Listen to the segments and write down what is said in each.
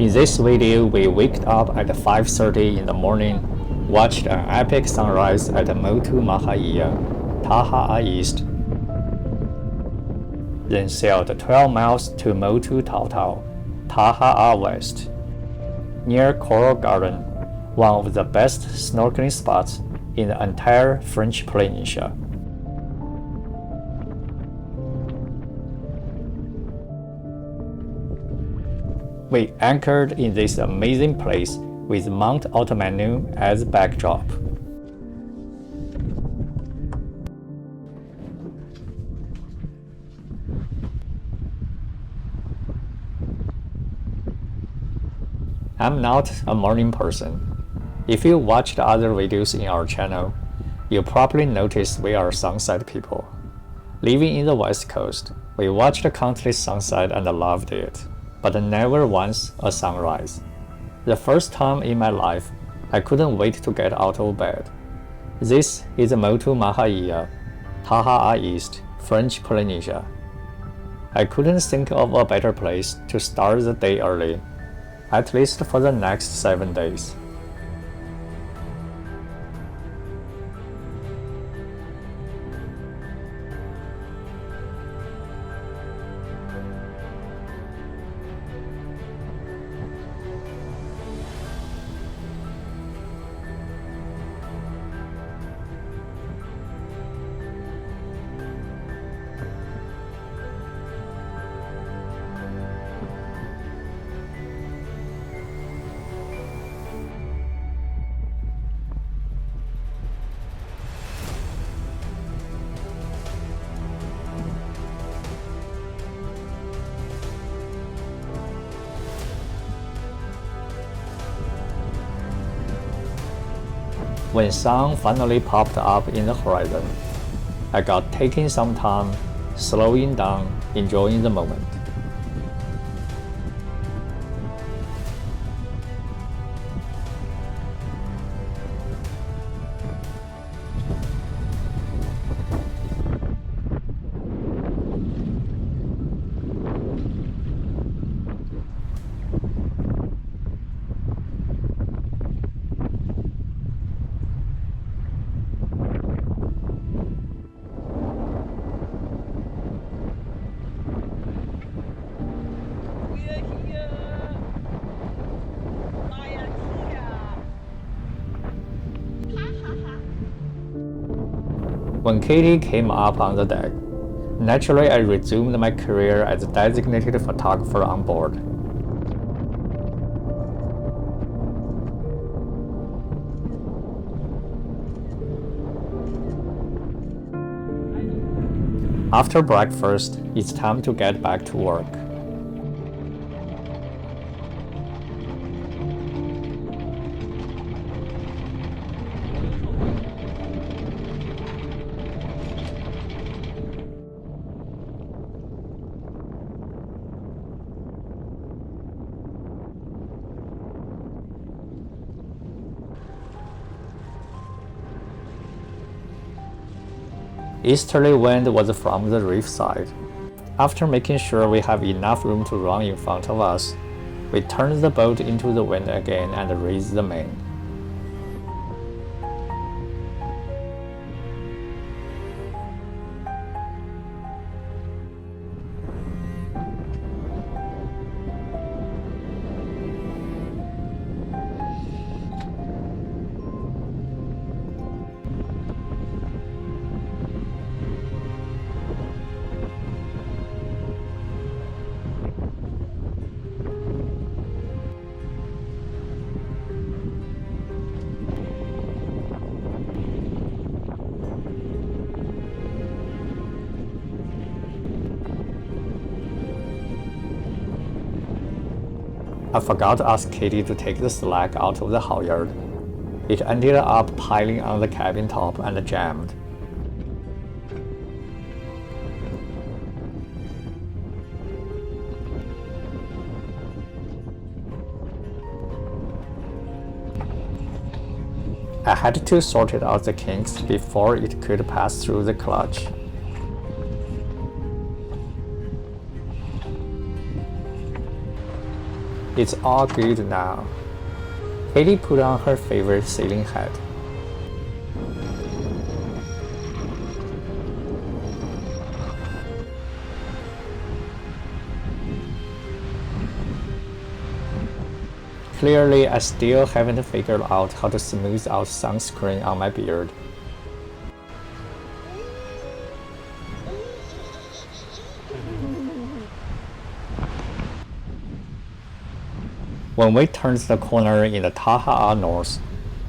In this video, we waked up at 5:30 in the morning, watched an epic sunrise at Motu Mahaea, Taha'a East, then sailed 12 miles to Motu Tautau, Taha'a West. Near Coral Garden, one of the best snorkeling spots in the entire French Polynesia. We anchored in this amazing place with Mount Otemanu as backdrop. I'm not a morning person. If you watched other videos in our channel, you probably noticed we are sunset people. Living in the West Coast, we watched countless sunset and loved it, but never once a sunrise. The first time in my life, I couldn't wait to get out of bed. This is Motu Mahaea, Taha'a East, French Polynesia. I couldn't think of a better place to start the day early, at least for the next 7 days. When sun finally popped up in the horizon, I got taking some time, slowing down, enjoying the moment. When Katie came up on the deck, naturally I resumed my career as a designated photographer on board. After breakfast, it's time to get back to work. Easterly wind was from the reef side. After making sure we have enough room to run in front of us, we turned the boat into the wind again and raised the main. I forgot to ask Katie to take the slack out of the halyard. It ended up piling on the cabin top and jammed. I had to sort it out the kinks before it could pass through the clutch. It's all good now. Katie put on her favorite sailing hat. Clearly, I still haven't figured out how to smooth out sunscreen on my beard. When we turned the corner in the Taha'a north,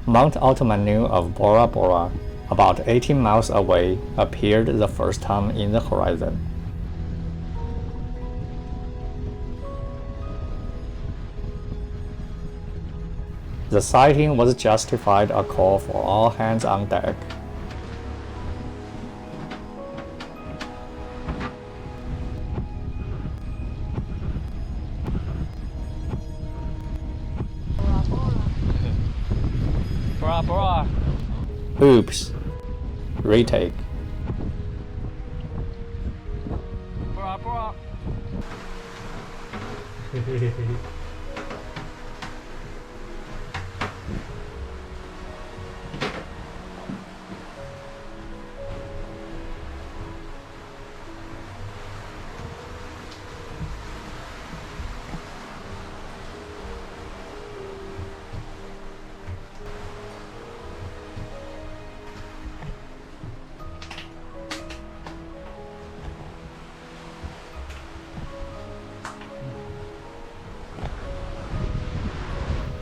Mount Otemanu of Bora Bora, about 18 miles away, appeared the first time in the horizon. The sighting was justified a call for all hands on deck. Bora Bora. Oops. Retake. Bora Bora.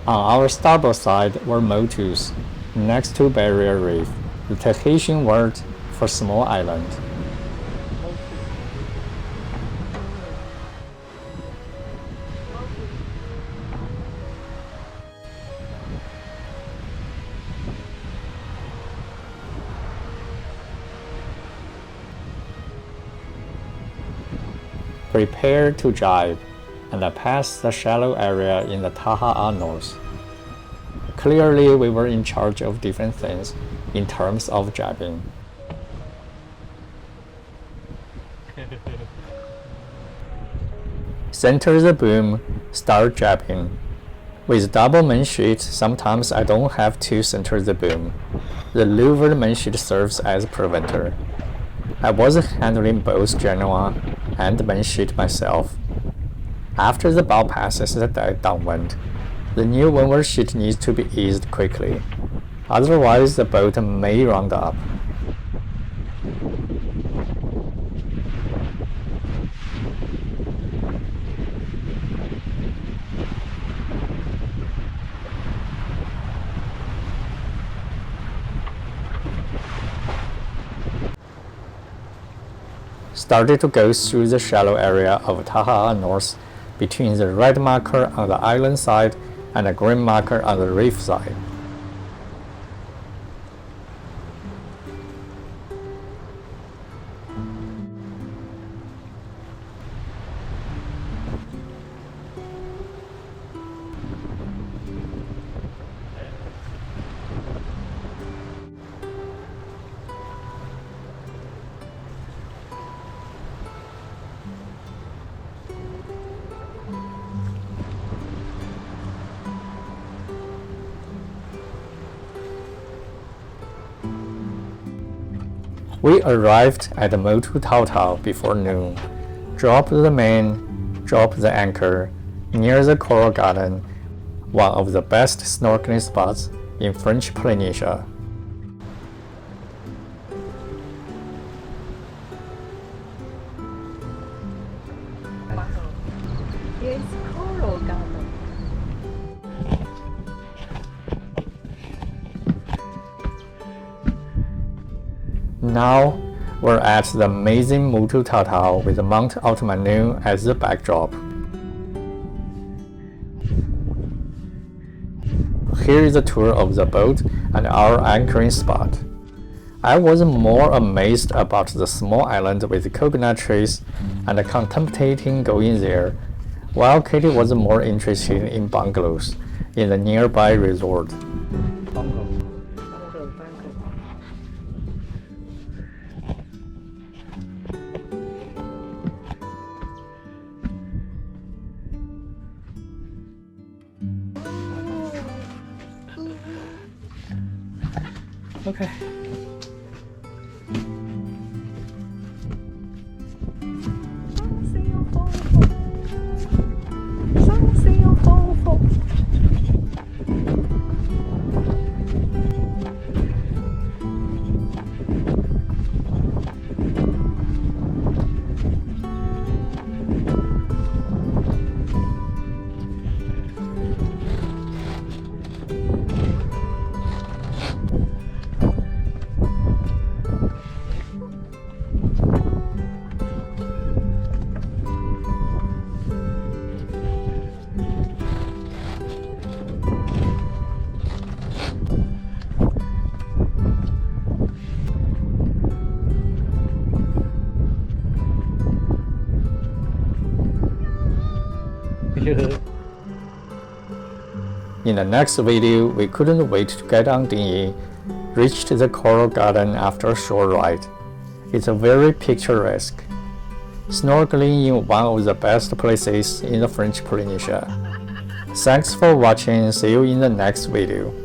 On our starboard side were Motus, next to Barrier Reef, the Tahitian word for small island. Prepare to jibe, and I passed the shallow area in the Taha'a north. Clearly, we were in charge of different things in terms of jibing. Center the boom, start jibing. With double mainsheet, sometimes I don't have to center the boom. The louvered mainsheet serves as preventer. I was handling both Genoa and mainsheet myself. After the bow passes the deck downwind, the new windward sheet needs to be eased quickly, otherwise the boat may round up. Started to go through the shallow area of Taha'a north between the red marker on the island side and the green marker on the reef side. We arrived at the Motu Tautau before noon, dropped the main, dropped the anchor, near the coral garden, one of the best snorkeling spots in French Polynesia. Here is coral garden. Now we're at the amazing Motu Tautau with Mount Otemanu as the backdrop. Here is a tour of the boat and our anchoring spot. I was more amazed about the small island with coconut trees and contemplating going there, while Katie was more interested in bungalows in the nearby resort. Okay. Sunsail fofo. In the next video, we couldn't wait to get on dinghy, reached the coral garden after a short ride. It's very picturesque. Snorkeling in one of the best places in the French Polynesia. Thanks for watching, see you in the next video.